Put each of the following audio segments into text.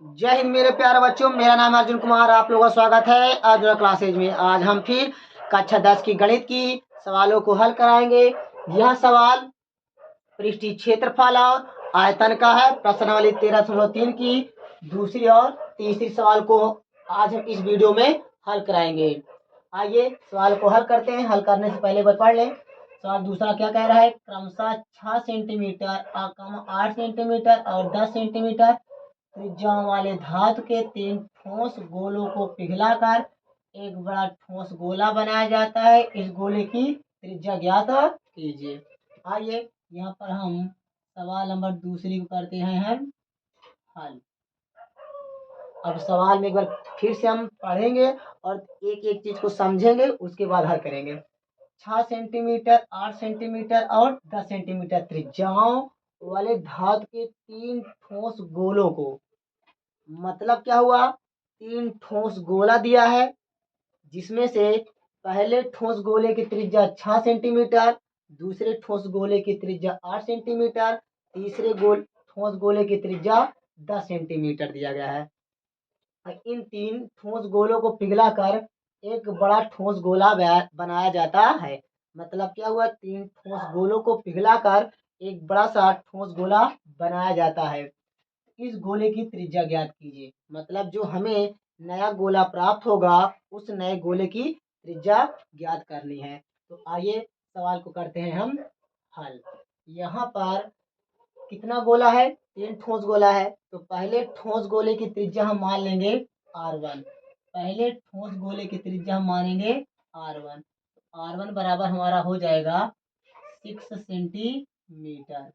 जय हिंद मेरे प्यारे बच्चों। मेरा नाम है अर्जुन कुमार। आप लोगों का स्वागत है अर्जुन क्लासेज में। आज हम फिर कक्षा 10 की गणित की सवालों को हल कराएंगे। यह सवाल पृष्ठीय क्षेत्रफल और आयतन का है। प्रश्नावली 13.3 की दूसरी और तीसरी सवाल को आज हम इस वीडियो में हल कराएंगे। आइए सवाल को हल करते हैं। हल करने से पहले बस पढ़ लें। सवाल दूसरा क्या कह रहा है? क्रमशः 6 सेंटीमीटर 8 सेंटीमीटर और 10 सेंटीमीटर त्रिज्या वाले धातु के 3 ठोस गोलों को पिघलाकर एक बड़ा ठोस गोला बनाया जाता है। इस गोले की त्रिज्या ज्ञात कीजिए। आइए यहाँ पर हम सवाल नंबर दूसरी को करते हैं हम हल। अब सवाल में एक बार फिर से हम पढ़ेंगे और एक एक चीज को समझेंगे, उसके बाद हल करेंगे। 6 सेंटीमीटर 8 सेंटीमीटर और 10 सेंटीमीटर त्रिज्याओं वाले धातु के 3 ठोस गोलों को, मतलब क्या हुआ? 3 ठोस गोला दिया है, जिसमें से पहले ठोस गोले की त्रिज्या 6 सेंटीमीटर, दूसरे ठोस गोले की त्रिज्या 8 सेंटीमीटर, तीसरे ठोस गोले की त्रिज्या 10 सेंटीमीटर दिया गया है। इन 3 ठोस गोलों को पिघलाकर एक बड़ा ठोस गोला बनाया जाता है। मतलब क्या हुआ? 3 ठोस गोलों को पिघलाकर एक बड़ा सा ठोस गोला बनाया जाता है। इस गोले की त्रिज्या ज्ञात कीजिए। मतलब जो हमें नया गोला प्राप्त होगा, उस नए गोले की त्रिज्या ज्ञात करनी है। तो आइए सवाल को करते हैं हम हल। यहाँ पर कितना गोला है? 3 ठोस गोला है। तो पहले ठोस गोले की त्रिज्या हम मान लेंगे R1। पहले ठोस गोले की त्रिज्या हम मानेंगे R1। R1 बराबर हमारा हो जाएगा 6 सेंटीमीटर।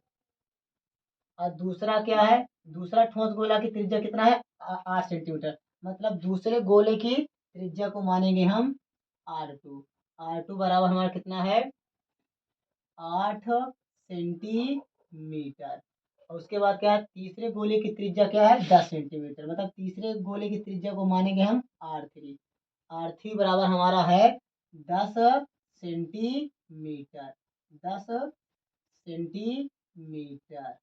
और दूसरा क्या है? दूसरा ठोस गोला की त्रिज्या कितना है? 8 सेंटीमीटर। मतलब दूसरे गोले की त्रिज्या को मानेंगे हम R2। R2 बराबर हमारा कितना है? 8 सेंटीमीटर। और उसके बाद क्या है? तीसरे गोले की त्रिज्या क्या है? 10 सेंटीमीटर। मतलब तीसरे गोले की त्रिज्या को मानेंगे हम R3। R3 बराबर हमारा है 10 सेंटीमीटर। 10 सेंटीमीटर।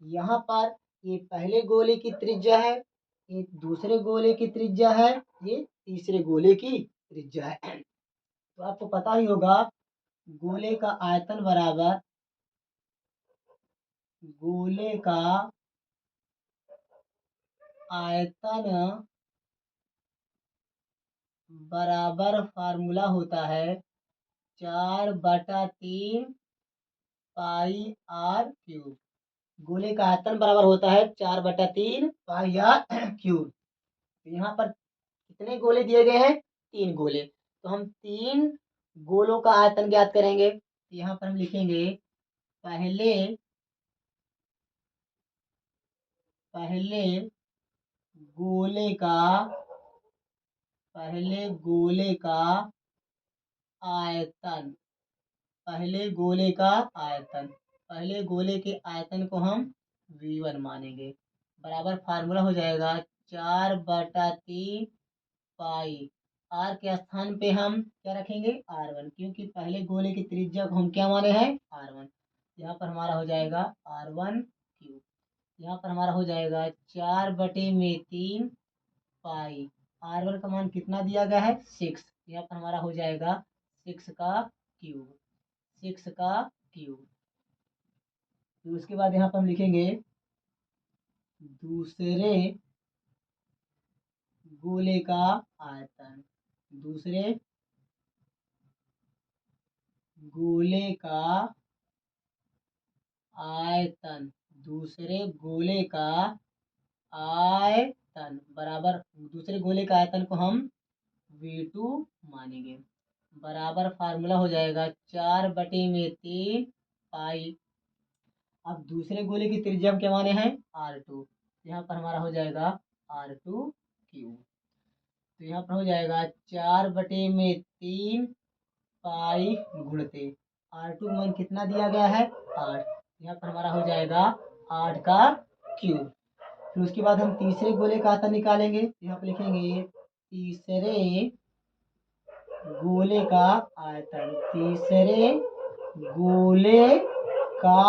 यहाँ पर ये पहले गोले की त्रिज्या है, ये दूसरे गोले की त्रिज्या है, ये तीसरे गोले की त्रिज्या है। तो आपको पता ही होगा गोले का आयतन बराबर गोले का आयतन बराबर फार्मूला होता है 4/3 पाई आर क्यूब। गोले का आयतन बराबर होता है 4/3 पाई आर क्यूब। यहाँ पर कितने गोले दिए गए हैं? 3 गोले। तो हम 3 गोलों का आयतन ज्ञात करेंगे। यहाँ पर हम लिखेंगे पहले पहले गोले का पहले गोले का आयतन पहले गोले का आयतन पहले गोले के आयतन को हम V1 मानेंगे। बराबर फार्मूला हो जाएगा 4/3 पाई। आर के स्थान पे हम क्या रखेंगे? R1, क्योंकि पहले गोले की त्रिज्या को हम क्या माने हैं? R1। यहाँ पर हमारा हो जाएगा R1 क्यूब। यहाँ पर हमारा हो जाएगा 4/3 पाई। R1 का मान कितना दिया गया है? 6। यहाँ पर हमारा हो जाएगा 6 का क्यूब। 6 का क्यूब। तो उसके बाद यहाँ पर हम लिखेंगे दूसरे गोले का आयतन। दूसरे गोले का आयतन दूसरे गोले का आयतन बराबर दूसरे गोले का आयतन को हम V2 मानेंगे। बराबर फार्मूला हो जाएगा 4/3 पाई। अब दूसरे गोले की त्रिज्या हम क्या माने हैं? R2। यहाँ पर हमारा हो जाएगा R2 क्यूब। तो यहाँ पर हो जाएगा 4/3 पाई गुणते R2 मान कितना दिया गया है? 8। यहाँ पर हमारा हो जाएगा 8 का क्यूब। फिर उसके बाद हम तीसरे गोले का आयतन निकालेंगे। यहाँ पर लिखेंगे तीसरे गोले का आयतन। तीसरे गोले का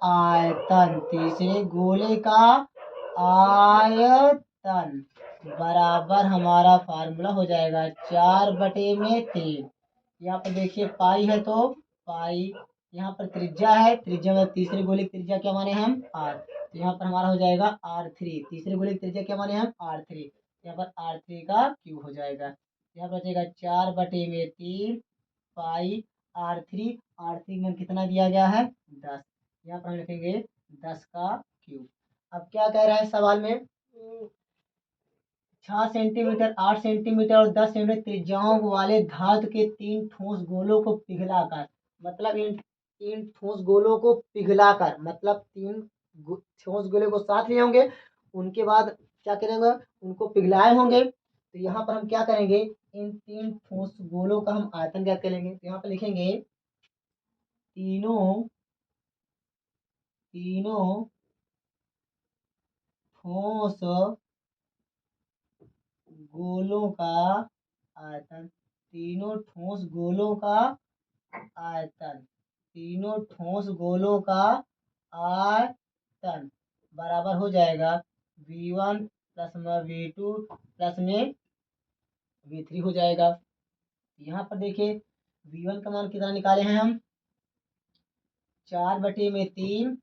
आयतन। तीसरे गोले का आयतन बराबर हमारा फार्मूला हो जाएगा 4/3। यहाँ पर देखिए पाई है तो पाई, यहाँ पर त्रिज्या है, त्रिज्या में तीसरे गोले की त्रिज्या क्या माने हम r, तो यहाँ पर हमारा हो जाएगा r3। तीसरे गोले की त्रिज्या क्या माने हम r3, यहाँ पर r3 का क्यूब हो जाएगा। यहाँ पर बचेगा 4/3 पाई r3 में कितना दिया गया है 10। यहाँ पर हम लिखेंगे 10 का क्यूब। अब क्या कह रहा है सवाल में, 6 सेंटीमीटर, 8 सेंटीमीटर और 10 सेंटीमीटर त्रिज्याओं वाले धातु के 3 ठोस गोलों को पिघलाकर, मतलब इन ठोस गोलों को पिघलाकर, मतलब 3 ठोस गोले को साथ लिए होंगे, उनके बाद क्या करेंगे, उनको पिघलाए होंगे। तो यहाँ पर हम क्या करेंगे, इन 3 ठोस गोलों का हम आयतन ज्ञात करेंगे। तो यहाँ पर लिखेंगे तीनों ठोस गोलों का आयतन, तीनों ठोस गोलों का आयतन, तीनों ठोस गोलों का आयतन बराबर हो जाएगा V1 प्लस में V2 प्लस में V3 हो जाएगा। यहाँ पर देखिए V1 का मान कितना निकाले हैं हम 4/3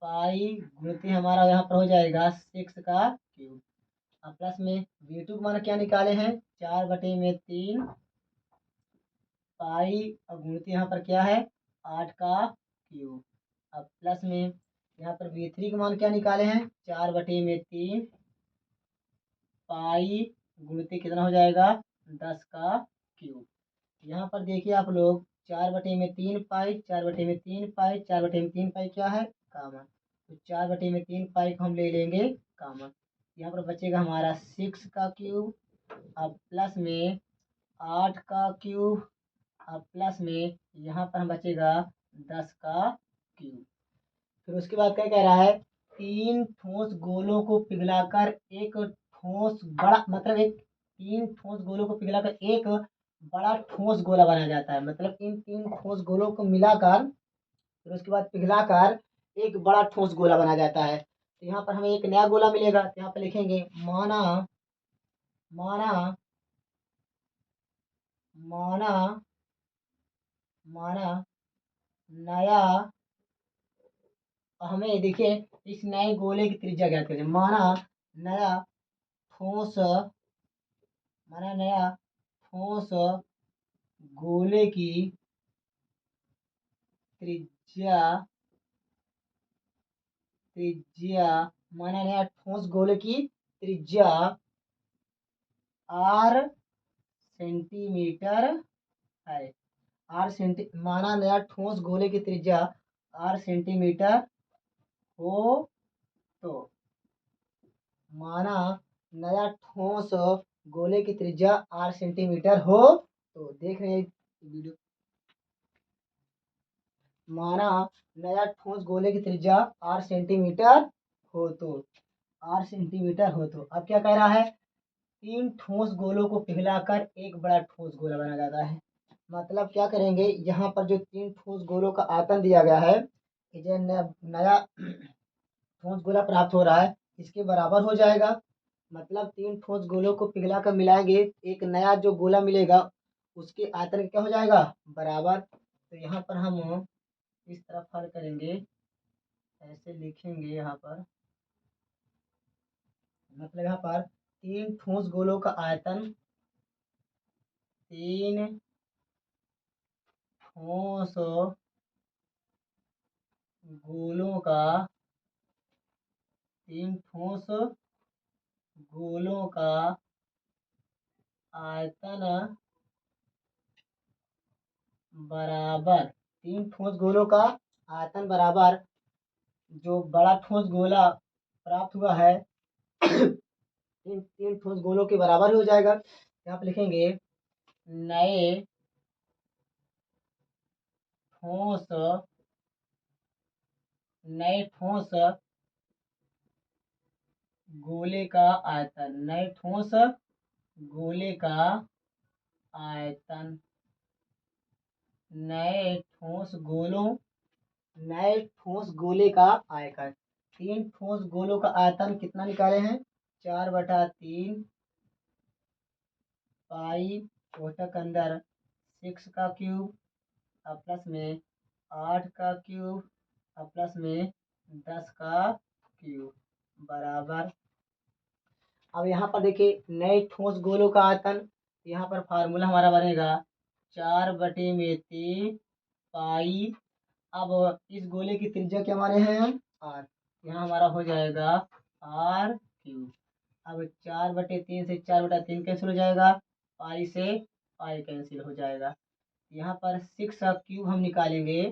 पाई गुणित हमारा यहाँ पर हो जाएगा 6 का क्यूब। अब प्लस में V2 का मान क्या निकाले हैं 4/3 पाई और गुणित यहाँ पर क्या है 8 का क्यूब। अब प्लस में यहाँ पर V3 का मान क्या निकाले हैं 4/3 पाई गुणित कितना हो जाएगा 10 का क्यूब। यहाँ पर देखिए आप लोग 4/3 पाई, 4/3 पाई, 4/3 पाई क्या है कॉमन, तो 4/3 पाई को हम ले लेंगे कॉमन। यहाँ पर बचेगा हमारा 6 का क्यूब। अब प्लस में 8 का क्यूब। अब प्लस में यहाँ पर हम बचेगा 10 का क्यूब। फिर उसके बाद क्या कह रहा है, 3 ठोस गोलों को पिघलाकर एक ठोस बड़ा, मतलब एक 3 ठोस गोलों को पिघलाकर एक बड़ा ठोस गोला बनाया जाता है। मतलब इन 3 ठोस गोलों को मिलाकर फिर उसके बाद पिघलाकर एक बड़ा ठोस गोला बनाया जाता है। तो यहाँ पर हमें एक नया गोला मिलेगा। तो यहाँ पर लिखेंगे माना माना माना माना नया, हमें देखिए इस नए गोले की त्रिज्या ज्ञात करें। नया ठोस माना नया ठोस गोले की त्रिज्या त्रिज्या माना नया ठोस गोले की त्रिज्या r सेंटीमीटर है। माना नया ठोस गोले की त्रिज्या r सेंटीमीटर हो तो, माना नया ठोस गोले की त्रिज्या r सेंटीमीटर हो तो, देख रहे हैं वीडियो, माना नया ठोस गोले की त्रिज्या r सेंटीमीटर हो तो, r सेंटीमीटर हो तो। अब क्या कह रहा है, 3 ठोस गोलों को पिघलाकर एक बड़ा ठोस गोला बनाया जाता है। मतलब क्या करेंगे, यहाँ पर जो 3 ठोस गोलों का आयतन दिया गया है, जो नया ठोस गोला प्राप्त हो रहा है इसके बराबर हो जाएगा। मतलब 3 ठोस गोलों को पिघलाकर मिलाएंगे, एक नया जो गोला मिलेगा उसके आयतन क्या हो जाएगा बराबर। तो यहाँ पर हम इस तरफ हल करेंगे, ऐसे लिखेंगे यहाँ पर, मतलब यहाँ पर 3 ठोस गोलों का आयतन, 3 ठोस गोलों का 3 ठोस गोलों का आयतन बराबर, 3 ठोस गोलों का आयतन बराबर जो बड़ा ठोस गोला प्राप्त हुआ है इन 3 ठोस गोलों के बराबर ही हो जाएगा। यहाँ पे लिखेंगे नए ठोस गोले का आयतन, नए ठोस गोले का आयतन, नए ठोस गोले का आयतन। 3 ठोस गोलों का आयतन कितना निकाले हैं? 4/3 पाई कोष्ठक अंदर 6 का क्यूब और प्लस में 8 का क्यूब और प्लस में 10 का क्यूब बराबर। अब यहाँ पर देखिए नए ठोस गोलों का आयतन, यहाँ पर फार्मूला हमारा बनेगा 4/3 पाई। अब इस गोले की त्रिज्या क्या माने हैं हम? आर। यहाँ हमारा हो जाएगा आर क्यूब। अब 4/3 से 4/3 कैंसिल हो जाएगा, पाई से पाई कैंसिल हो जाएगा। यहाँ पर 6 का क्यूब हम निकालेंगे,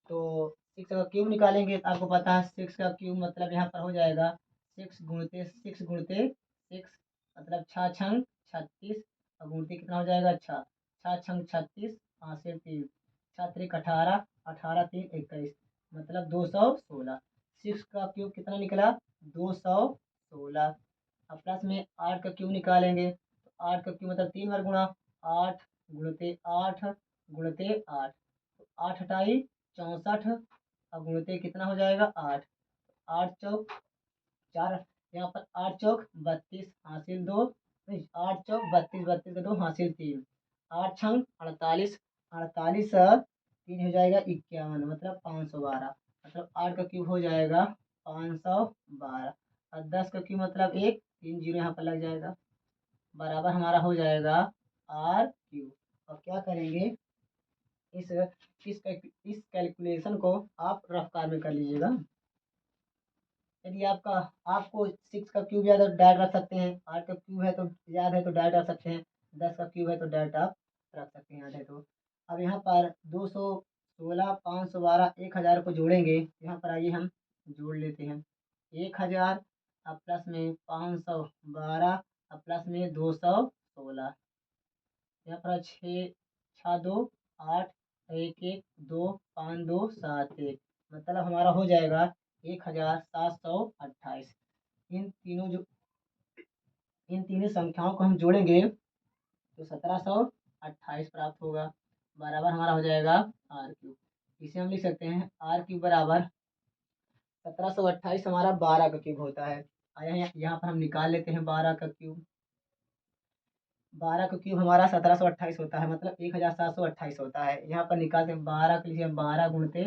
तो 6 का क्यूब निकालेंगे तो आपको पता है 6 का क्यूब मतलब यहाँ पर हो जाएगा 6 मतलब 6 छंग 36 और गुणते कितना हो जाएगा 6 6 छंग 36 5 से 3 6 त्रिक 18 18 3 21 मतलब 216। 6 का क्यूब कितना निकला 216। अब प्लस में 8 का क्यूब निकालेंगे तो 8 का क्यूब मतलब 3 बार गुणा 8 गुणते 8 गुणते 8 8 हटाई 64 और गुणते कितना हो जाएगा 8 8 चौक 4 यहाँ पर 8 चौक 32 हासिल 2 नहीं 8 चौक 32 32 का 2 हासिल 3 8 छंग 48 48 3 हो जाएगा 51 मतलब 512 मतलब 8 का क्यूब हो जाएगा 512 और 10 का क्यूब मतलब 1 3 जीरो यहाँ पर लग जाएगा बराबर हमारा हो जाएगा आर क्यूब। और क्या करेंगे इस इस कैलकुलेशन को आप रफ्तार में कर लीजिएगा। यदि आपको 6 का क्यूब याद है तो डायरेक्ट रख सकते हैं, 8 का क्यूब है तो याद है तो डायरेक्ट रख सकते हैं, 10 का क्यूब है तो डायरेक्ट आप रख सकते हैं याद है तो। अब यहाँ पर 216 512 1000 को जोड़ेंगे, यहाँ पर आइए हम जोड़ लेते हैं 1000 अब प्लस में 512 अब प्लस में 216 यहाँ पर 6 6 2 8 1 1 2 5 2 7 1 मतलब हमारा हो जाएगा 1728। इन तीनों जो इन तीनों संख्याओं को हम जोड़ेंगे तो 1728 प्राप्त होगा बराबर हमारा हो जाएगा आर क्यूब। इसे हम लिख सकते हैं आर क्यूब बराबर 1728 हमारा 12 का क्यूब होता है। आया यहाँ पर हम निकाल लेते हैं 12 का क्यूब। 12 का क्यूब हमारा 1728 होता है मतलब 1728 होता है। यहाँ पर निकालते हैं 12 के लिए 12 गुणते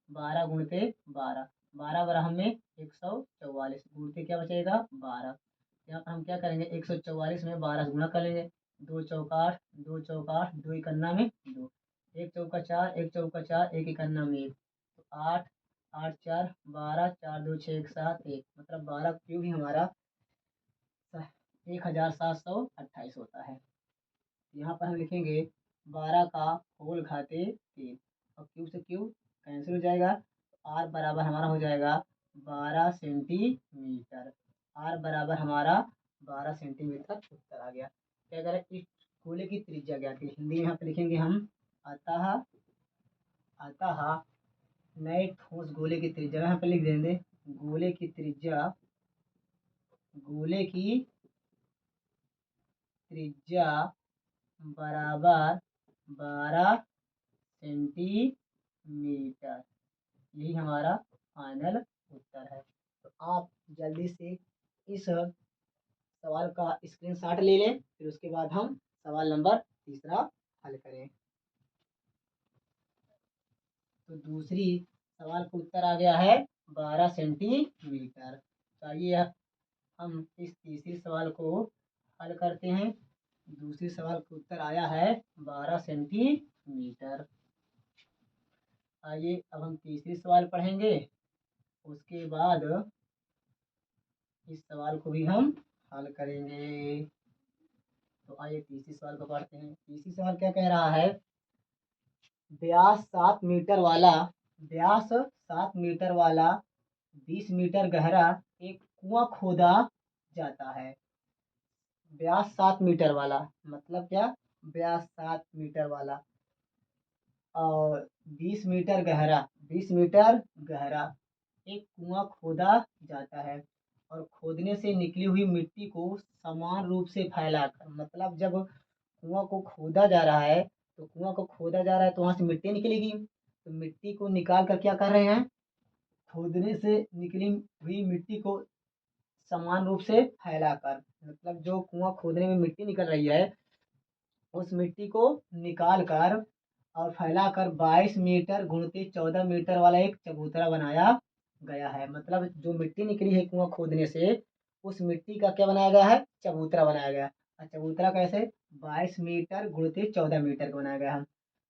12 गुणते 12 12 बराबर में 144 गुणते क्या बचेगा 12। यहाँ पर हम क्या करेंगे 144 में 12 गुणा कर लेंगे 2 चौका 8 2 चौका 8 2 इकन्ना में 2 1 चौका 4 1 चौका 4 1 इकन्ना में 1 तो 8 8 4 12 4 2 6 1 7 1 मतलब 12 क्यूब ही हमारा 1728 होता है। यहाँ पर हम लिखेंगे 12 का होल घाते 3 और क्यूब से क्यूब कैंसिल हो जाएगा। आर बराबर हमारा हो जाएगा 12 सेंटीमीटर। आर बराबर हमारा 12 सेंटीमीटर उत्तर आ गया। क्या करें इस गोले की त्रिज्या ज्ञात की हिंदी में यहाँ पे लिखेंगे हम अतः अतः नए ठोस गोले की त्रिज्या यहाँ पे लिख देंगे गोले की त्रिज्या बराबर 12 सेंटीमीटर। यही हमारा फाइनल उत्तर है। तो आप जल्दी से इस सवाल का स्क्रीनशॉट ले लें, फिर उसके बाद हम सवाल नंबर तीसरा हल करें। तो दूसरी सवाल का उत्तर आ गया है 12 सेंटीमीटर। तो आइए हम इस तीसरी सवाल को हल करते हैं। दूसरी सवाल का उत्तर आया है 12 सेंटीमीटर। आइए अब हम तीसरी सवाल पढ़ेंगे, उसके बाद इस सवाल को भी हम हल करेंगे। तो आइए तीसरी सवाल को पढ़ते हैं। तीसरी सवाल क्या कह रहा है व्यास 7 मीटर वाला 20 मीटर गहरा एक कुआं खोदा जाता है। व्यास 7 मीटर वाला मतलब क्या व्यास 7 मीटर वाला और 20 मीटर गहरा एक कुआं खोदा जाता है और खोदने से निकली हुई मिट्टी को समान रूप से फैलाकर मतलब जब कुआं को खोदा जा रहा है तो कुआं को खोदा जा रहा है तो वहां से मिट्टी निकलेगी तो मिट्टी को निकाल कर क्या कर रहे हैं खोदने से निकली हुई मिट्टी को समान रूप से फैलाकर, मतलब जो कुआं खोदने में मिट्टी निकल रही है उस मिट्टी को निकाल कर और फैलाकर 22 मीटर गुणती 14 मीटर वाला एक चबूतरा बनाया गया है। मतलब जो मिट्टी निकली है कुआं खोदने से उस मिट्टी का क्या बनाया गया है, चबूतरा बनाया गया। और चबूतरा कैसे, 22 मीटर गुणती 14 मीटर का बनाया गया है।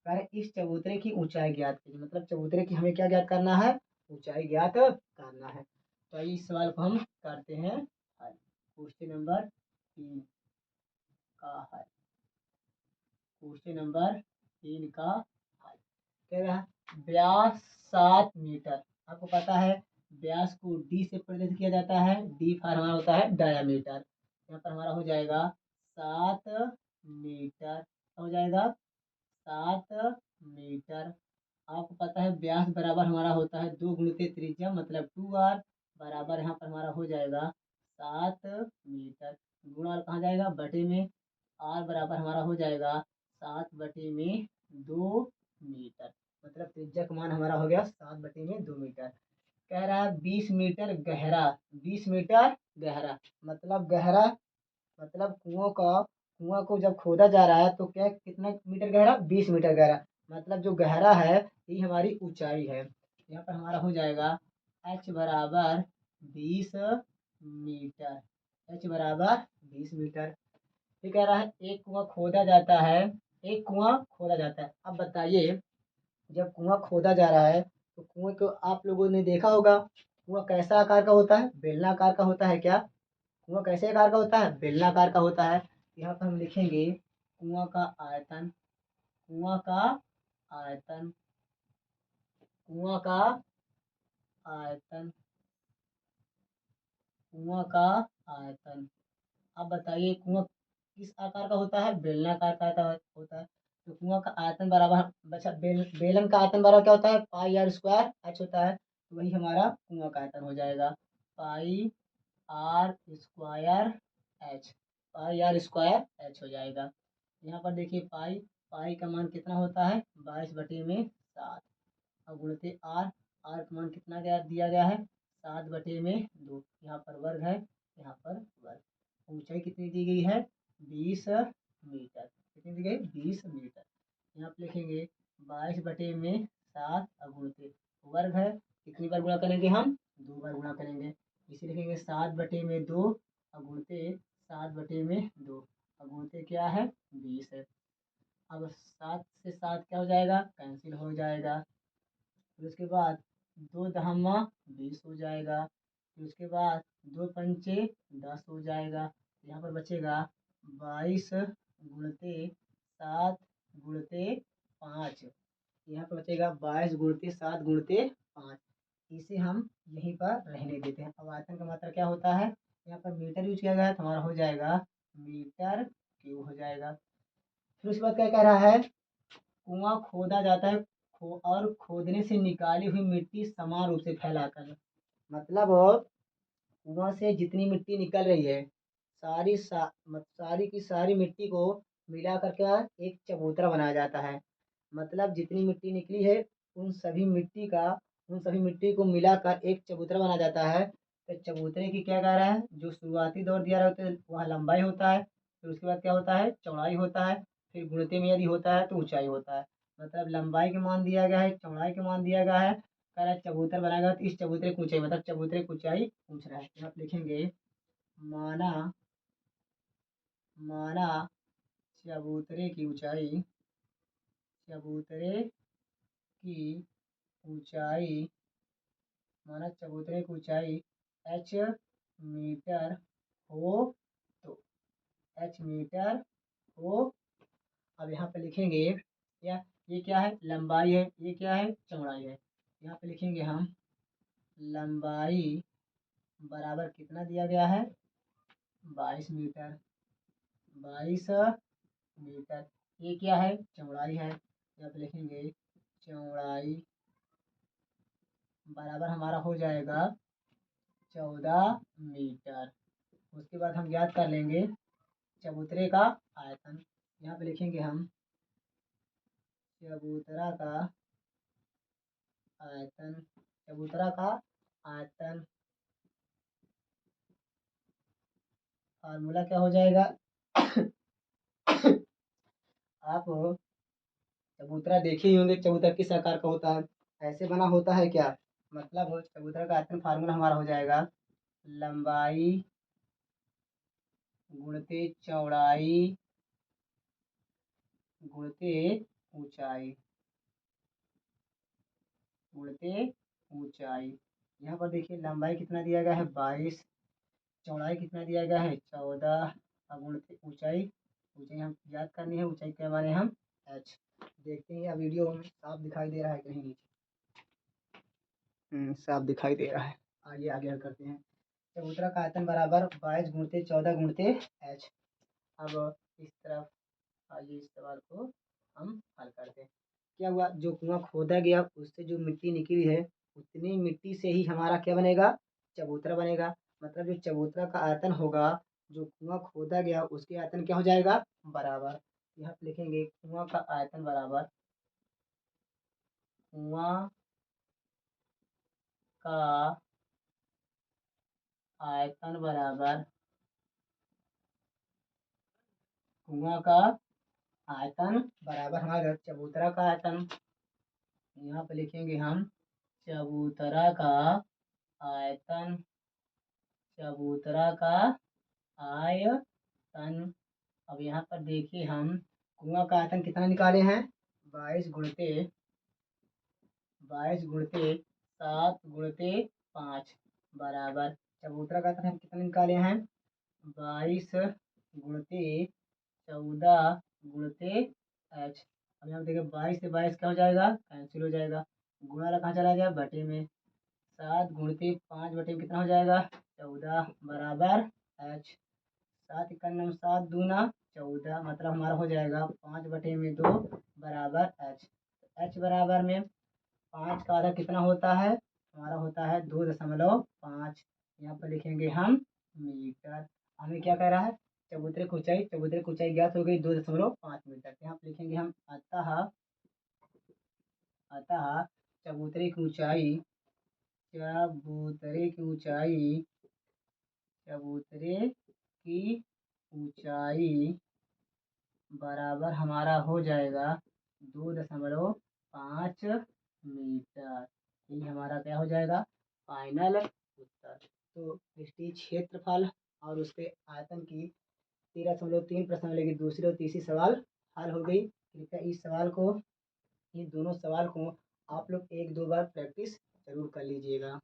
कह रहे इस चबूतरे की ऊंचाई ज्ञात कीजिए, मतलब चबूतरे की हमें क्या ज्ञात करना है, ऊंचाई ज्ञात करना है। तो इस सवाल को हम करते हैं। क्वेश्चन नंबर 3 का है, क्वेश्चन नंबर 3 का हल। कह रहा है व्यास 7 मीटर। आपको पता है व्यास को डी से प्रदर्शित किया जाता है, डी फॉर हमारा होता है डायामीटर। यहाँ पर हमारा हो जाएगा 7 मीटर, हो जाएगा 7 मीटर। आपको पता है व्यास बराबर हमारा होता है 2 गुणित त्रिज्या मतलब 2r, बराबर यहाँ पर हमारा हो जाएगा 7 मीटर। गुणा कहाँ जाएगा, बटे में। आर बराबर हमारा हो जाएगा 7/2 मीटर, मतलब त्रिज्या का मान हमारा हो गया 7/2 मीटर। कह रहा है 20 मीटर गहरा, 20 मीटर गहरा मतलब गहरा, मतलब कुआं को जब खोदा जा रहा है तो क्या कितना मीटर गहरा, 20 मीटर गहरा, मतलब जो गहरा है ये हमारी ऊंचाई है। यहाँ पर हमारा हो जाएगा h बराबर 20 मीटर, h बराबर 20 मीटर। ये कह रहा है एक कुआं खोदा जाता है, एक कुआं खोदा जाता है। अब बताइए जब कुआं खोदा जा रहा है तो कुएं को आप लोगों ने देखा होगा, कुआं कैसा आकार का होता है, बेलनाकार का होता है क्या, कुआं कैसे आकार का होता है, बेलनाकार का होता है। यहाँ पर हम लिखेंगे कुआं का आयतन, कुआं का आयतन, कुआं का आयतन, कुआं का आयतन। अब बताइए कुआं किस आकार का होता है, बेलनाकार का होता है। तो कुआं का आयतन बराबर, बचा बेलन का आयतन बराबर क्या होता है, पाई आर स्क्वायर एच होता है। तो वही हमारा कुआं का आयतन हो जाएगा, pi R square H, pi R square H हो जाएगा। यहाँ पर देखिए पाई, पाई का मान कितना होता है 22/7, और गुणते आर, आर का मान कितना दिया गया है 7/2। यहाँ पर वर्ग है, यहाँ पर वर्ग। ऊंचाई कितनी दी गई है 20 मीटर, कितनी दी गई 20 मीटर। यहाँ पे लिखेंगे 22/7 गुणते वर्ग है, कितनी बार गुणा करेंगे हम, 2 बार गुणा करेंगे। इसे लिखेंगे 7/2 गुणते 7/2 गुणते क्या है 20 है। अब 7 से 7 क्या हो जाएगा, कैंसिल हो जाएगा। फिर उसके बाद 2 दहम्मा 20 हो जाएगा। फिर उसके बाद 2 पंचे 10 हो जाएगा। यहाँ पर बचेगा 22 गुणते 7 गुणते 5। यहाँ पर बचेगा 22 गुणते 7 गुणते 5। इसे हम यहीं पर रहने देते हैं। अब आयतन का मात्रा क्या होता है, यहाँ पर मीटर यूज किया गया है तो हमारा हो जाएगा मीटर क्यूब हो जाएगा। फिर उसके बाद क्या कह रहा है, कुआं खोदा जाता है और खोदने से निकाली हुई मिट्टी समान रूप से फैलाकर, मतलब कुआं से जितनी मिट्टी निकल रही है सारी की सारी मिट्टी को मिलाकर क्या एक चबूतरा बनाया जाता है। मतलब जितनी मिट्टी निकली है उन सभी मिट्टी का उन सभी मिट्टी को मिलाकर एक चबूतरा बनाया जाता है। तो चबूतरे की क्या कह रहा है, जो शुरुआती दौर दिया रहता है वह लंबाई होता है, फिर उसके बाद क्या होता है चौड़ाई होता है, फिर गुणित में यदि होता है तो ऊंचाई होता है। मतलब लंबाई का मान दिया गया है, चौड़ाई का मान दिया गया है, कह रहा है चबूतर बनाएगा तो इस चबूतरे की ऊंचाई, मतलब चबूतरे की ऊंचाई पूछ रहा है। यहाँ पे लिखेंगे माना माना चबूतरे की ऊंचाई, चबूतरे की ऊंचाई, माना चबूतरे की ऊंचाई h मीटर हो, तो h मीटर हो। अब यहाँ पे लिखेंगे क्या, ये क्या है लंबाई है, ये क्या है चौड़ाई है। यहाँ पे लिखेंगे हम लंबाई बराबर कितना दिया गया है 22 मीटर, 22 मीटर। ये क्या है चौड़ाई है, यहाँ पे लिखेंगे चौड़ाई बराबर हमारा हो जाएगा 14 मीटर। उसके बाद हम याद कर लेंगे चबूतरे का आयतन। यहाँ पे लिखेंगे हम चबूतरा का आयतन, चबूतरा का आयतन फार्मूला क्या हो जाएगा? आप चबूतरा देखे ही होंगे, चबूतरा किस आकार का होता है? ऐसे बना होता है क्या? मतलब चबूतरा का आयतन फार्मूला हमारा हो जाएगा लंबाई गुणते चौड़ाई गुणते ऊंचाई गुणते ऊंचाई। यहाँ पर देखिए लंबाई कितना दिया गया है 22, चौड़ाई कितना दिया गया है 14, और गुणते ऊंचाई, ऊंचाई हम याद करनी है, ऊंचाई के माने हम h। देखते हैं या वीडियो में साफ दिखाई दे रहा है कहीं नीचे? साफ दिखाई दे रहा है। आगे आगे हल करते हैं। चबूतरा का आयतन बराबर 22 गुणते 14 गुणते h। अब इस तरफ आइए, इस सवाल को हम हल करते हैं। क्या हुआ, जो कुआं खोदा गया उससे जो मिट्टी निकली है उतनी मिट्टी से ही हमारा क्या बनेगा? चबूतरा बनेगा। मतलब जो चबूतरा का आयतन होगा, जो कुआं खोदा गया उसके आयतन क्या हो जाएगा? बराबर। यहाँ पे लिखेंगे कुआं का आयतन बराबर कुआं का आयतन बराबर कुआं का आयतन बराबर हमारा चबूतरा का आयतन। यहाँ पे लिखेंगे हम चबूतरा का आयतन, चबूतरा का आयतन। अब यहाँ पर देखिए हम कुआं का आयतन कितना निकाले हैं? 22 गुणते 7 गुणते 5 बराबर चबूतरा का आयतन हम कितना निकाले हैं? 22 गुणते 14 गुणते h। अब यहाँ देखिए 22 से 22 क्या हो जाएगा? कैंसिल हो जाएगा। गुणा वाला कहाँ चला जाए? बटे में। 7 गुणते 5 बटे में कितना हो जाएगा? 14 बराबर h। 7 × 9 = 7 दूना 14, मतलब हमारा हो जाएगा 5/2 बराबर h। h बराबर में 5 का आधा कितना होता है? हमारा होता है 2.5। यहाँ पर लिखेंगे हम मीटर। हमें क्या कह रहा है? चबूतरे की ऊंचाई ज्ञात हो गई 2.5 मीटर। यहाँ पर लिखेंगे हम अतः चबूतरे की ऊंचाई चबूतरे की ऊंचाई चबूतरे की ऊंचाई बराबर हमारा हो जाएगा 2.5 मीटर। यही हमारा क्या हो जाएगा? फाइनल उत्तर। तो पृष्ठीय क्षेत्रफल और उसके आयतन की 13.3 प्रश्न मिलेगी। दूसरी और तीसरी सवाल हल हो गई। कृपया इस सवाल को, ये दोनों सवाल को आप लोग 1-2 बार प्रैक्टिस जरूर कर लीजिएगा।